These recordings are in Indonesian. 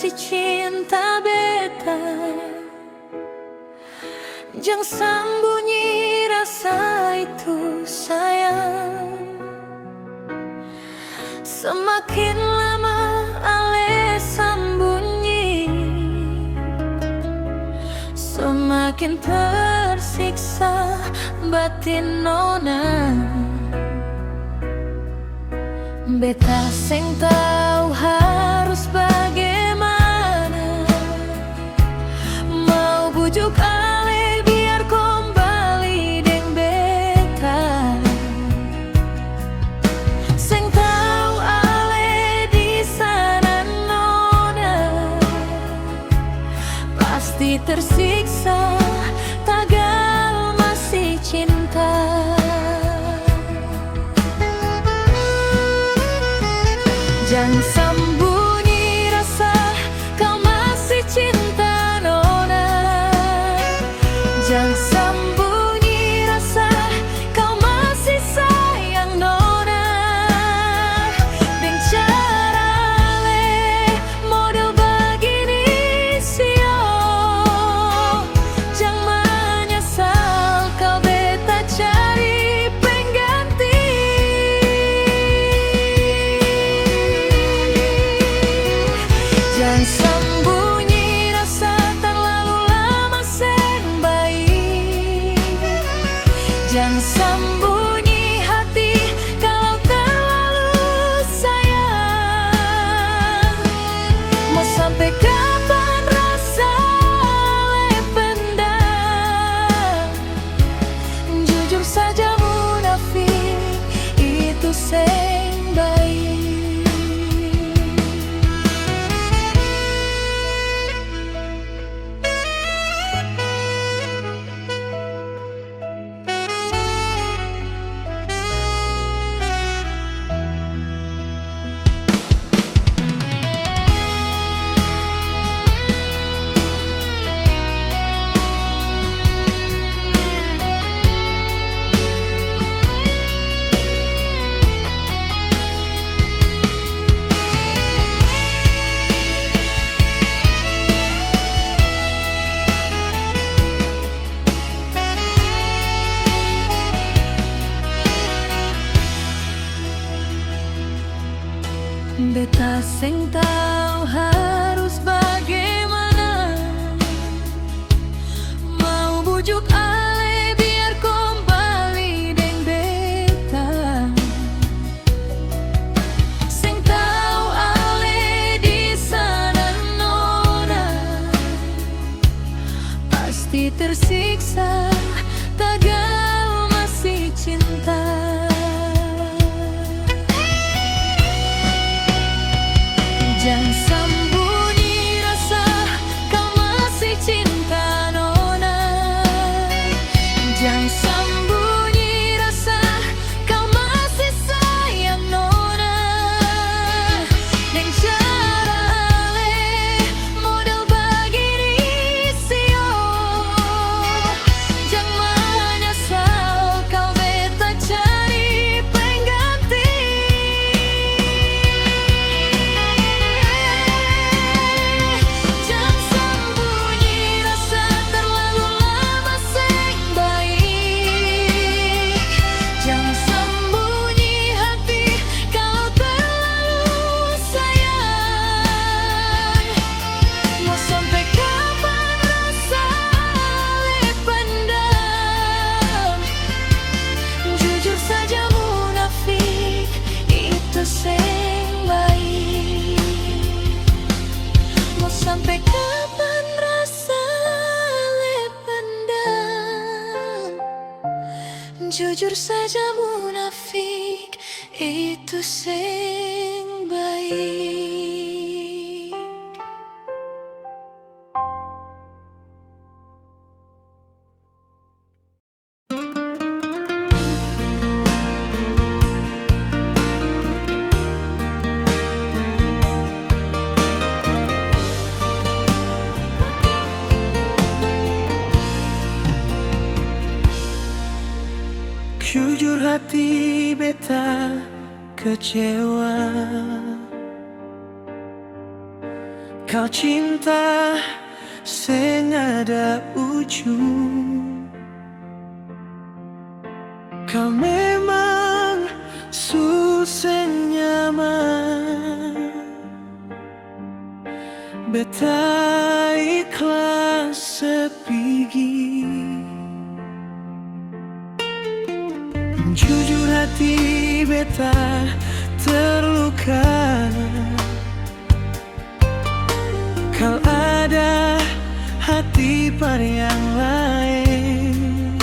masih cinta beta. Jangan sembunyi rasa itu sayang. Semakin lama ale sembunyi, semakin tersiksa batin nona. Beta seng tahu harus bagaimana. Mau bujuk ale biar kembali deng beta. Seng tahu ale di sana nona. Pasti tersiksa, tagal masih cinta. Jangan sembunyi rasa kau masih cinta nona. Jangan sembunyi rasa kau masih sayang nona. Deng cara le model begini sio. Jangan menyesal kau beta cari pengganti. Jangan sembunyi rasa terlalu lama seng baik. Jangan sembunyi hati kalau terlalu sayang. Mau sampai kapan rasa le pendam? Jujur saja munafik itu seng baik. Beta seng tahu harus bagaimana. Mau bujuk ale biar kembali deng beta. Seng tahu ale di sana nona. Pasti tersiksa, tagal masih cinta. Jangan sembunyi rasa kau masih cinta nona. Jangan sembunyi rasa kau masih sayang nona. Deng cara ale model begini sio. Jangan menyesal kau beta cari pengganti. Jangan sembunyi rasa terlalu lama seng baik. Jangan sembunyi hati kalau terlalu sayang. Mau sampai kapan rasa le pendam? Jujur saja munafik itu seng baik. Mau sampai kapan rasa le pendam? Jujur saja munafik itu seng baik. Jujur hati beta kecewa Kau cinta sing ada ujung. Kau memang susah nyaman, beta ikhlas sepigi. Jujur hati beta terluka. Kau ada hati pada yang lain.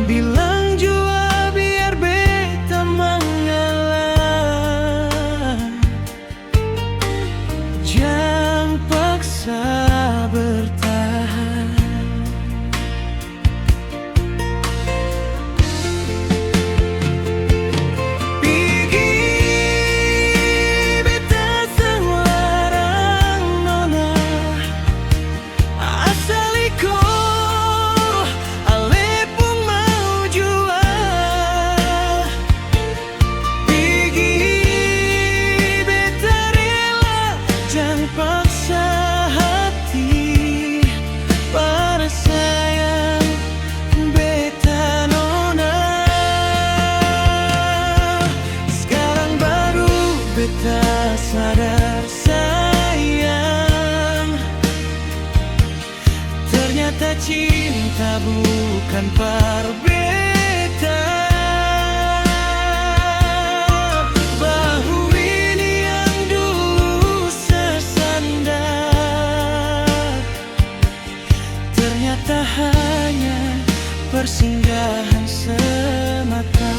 Bilang jua biar beta mengalah, jangan paksa bertahan. Sadar sayang, ternyata cinta bukan perbedaan. Bahu ini yang dulu sesandar, ternyata hanya persinggahan semata.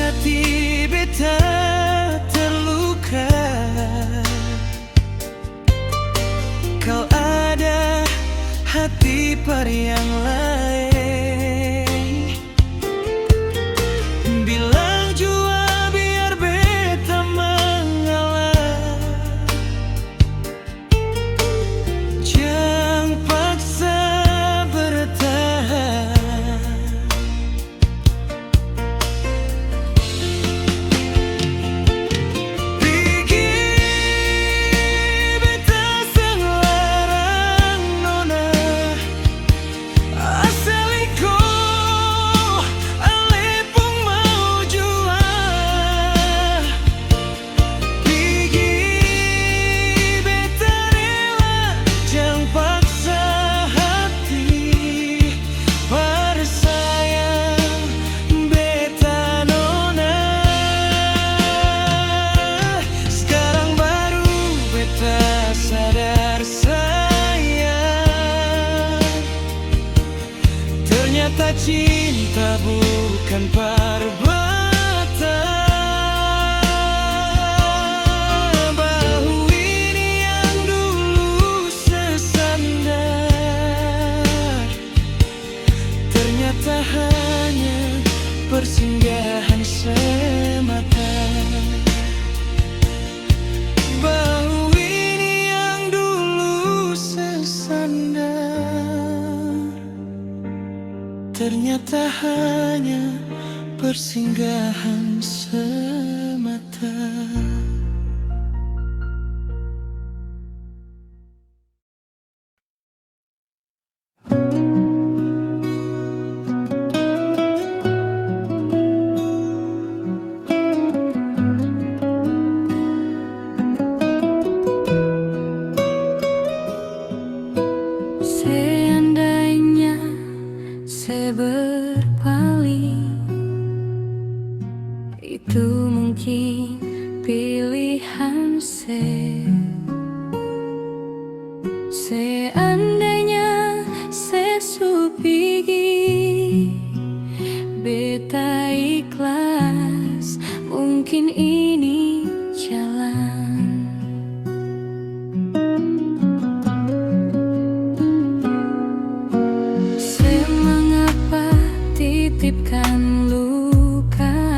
Hati beta terluka. Kau ada hati pada yang lain. Bilang jua biar beta mengalah, jangan paksa bertahan. Ternyata cinta bukan perbuatan. Bahu ini yang dulu sesandar, ternyata hanya persinggahan semata. Bahu ini yang dulu sesandar, ternyata hanya persinggahan semata. Seandainya saya berpaling, itu mungkin titipkan luka,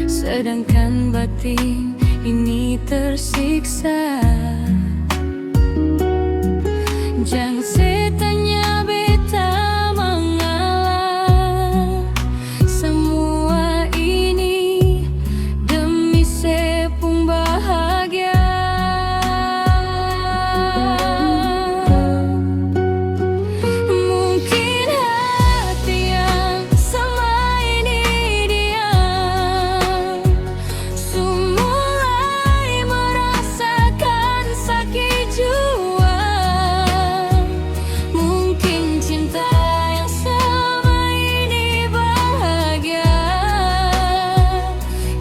sedangkan batin ini tersiksa. Jangan setanya beta mengalah, semua ini demi sepung bahagia. Mungkin hati yang selama ini diam mulai merasakan sakit jua. Mungkin cinta yang selama ini bahagia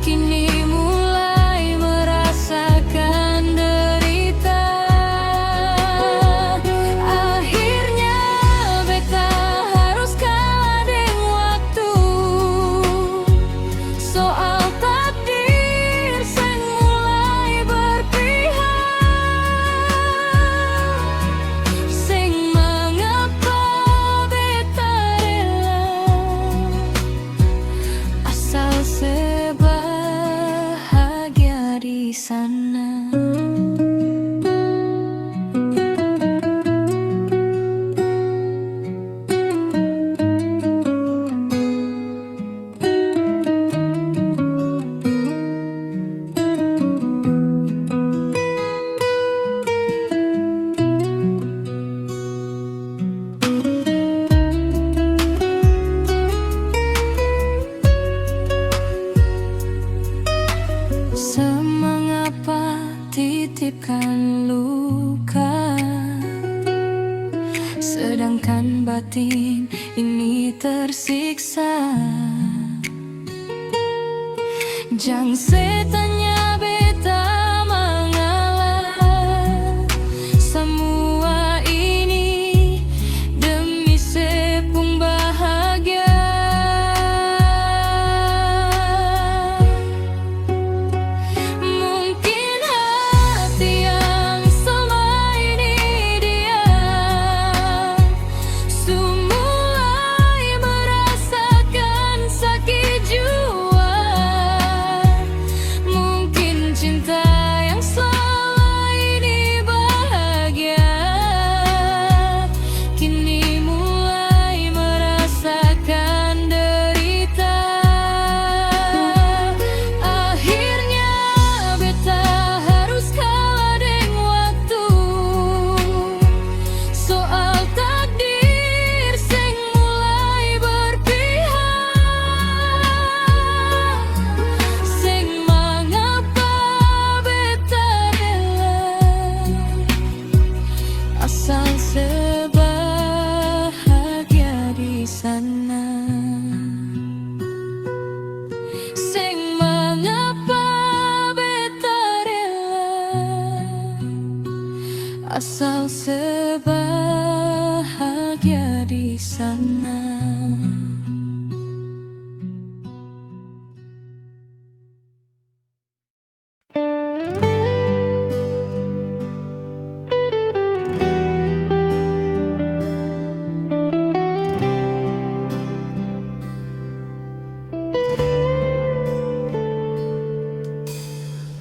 kini mulai merasakan derita. Akhirnya beta harus kalah dengan waktu, soal takdir sing mulai berpihak. Sing mengapa beta rela asal sebahagia di sana. Semengapa titipkan luka, sedangkan batin ini tersiksa. Jangan setanya beta mengalah, semua ini demi sepung bahagia. Mungkin hati yang selama ini diam mulai merasakan sakit jua. Mungkin cinta yang selama ini bahagia kini mulai merasakan derita. Akhirnya beta harus kalah dengan waktu, soal takdir sing mulai berpihak. Sing mengapa beta rela asal sebahagia di sana. Sing mengapa beta rela asal sebahagia di sana.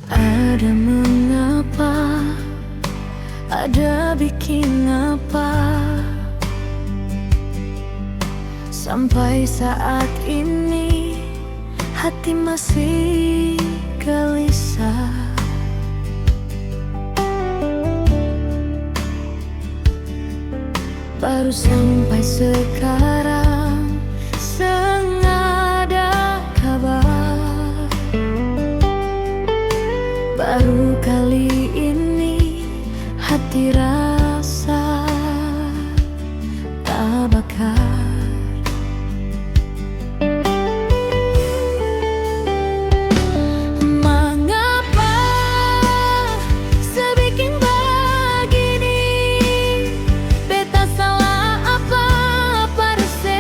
Ada mengapa, ada bikin apa, sampai saat ini hati masih gelisah. Baru sampai sekarang senada kabar. Baru kali ini hati rasa tak bakar. Mengapa sebikin begini? Beta salah apa resep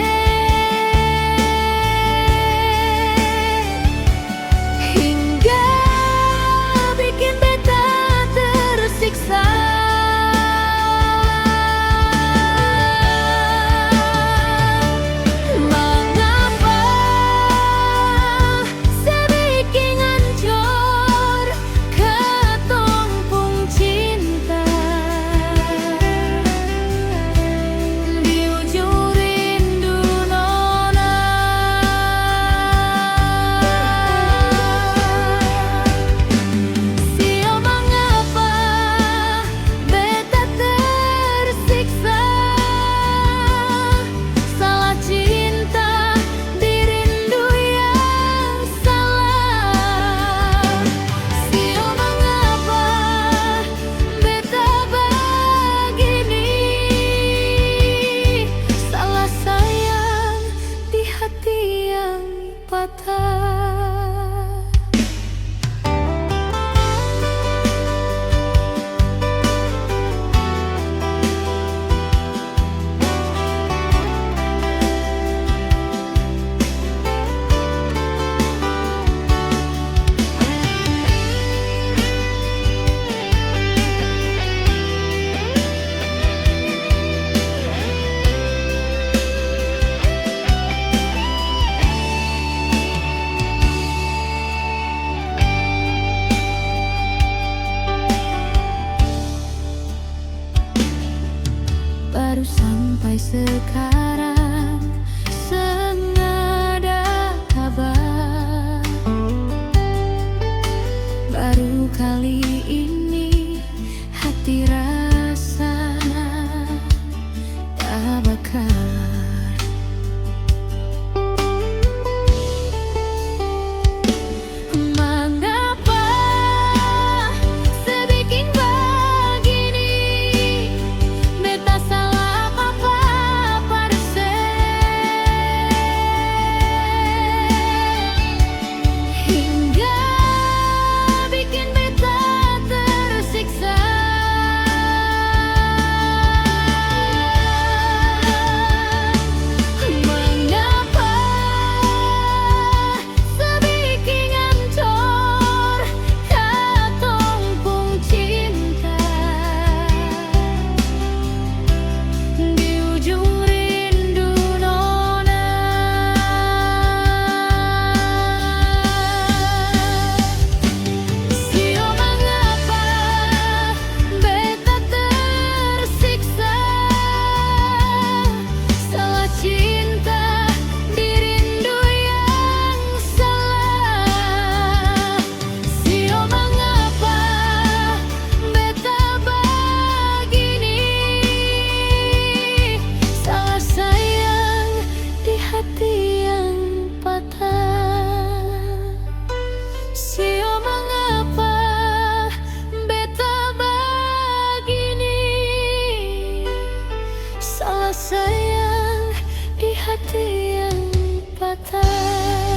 hingga bikin beta tersiksa. Sampai sekarang senada kabar. Baru kali ini hati rasanya tak bakar. Mengapa sebikin begini? Beta salah apa pada hingga bikin beta tersiksa. Mengapa sebikin hancur katong pung cinta? Di ujung rindu nona, sio mengapa beta tersiksa? Salah cinta di rindu yang salah. Sio mengapa beta begini? Salah sayang di hati yang patah. Sio mengapa beta begini? Salah sayang di hati yang patah.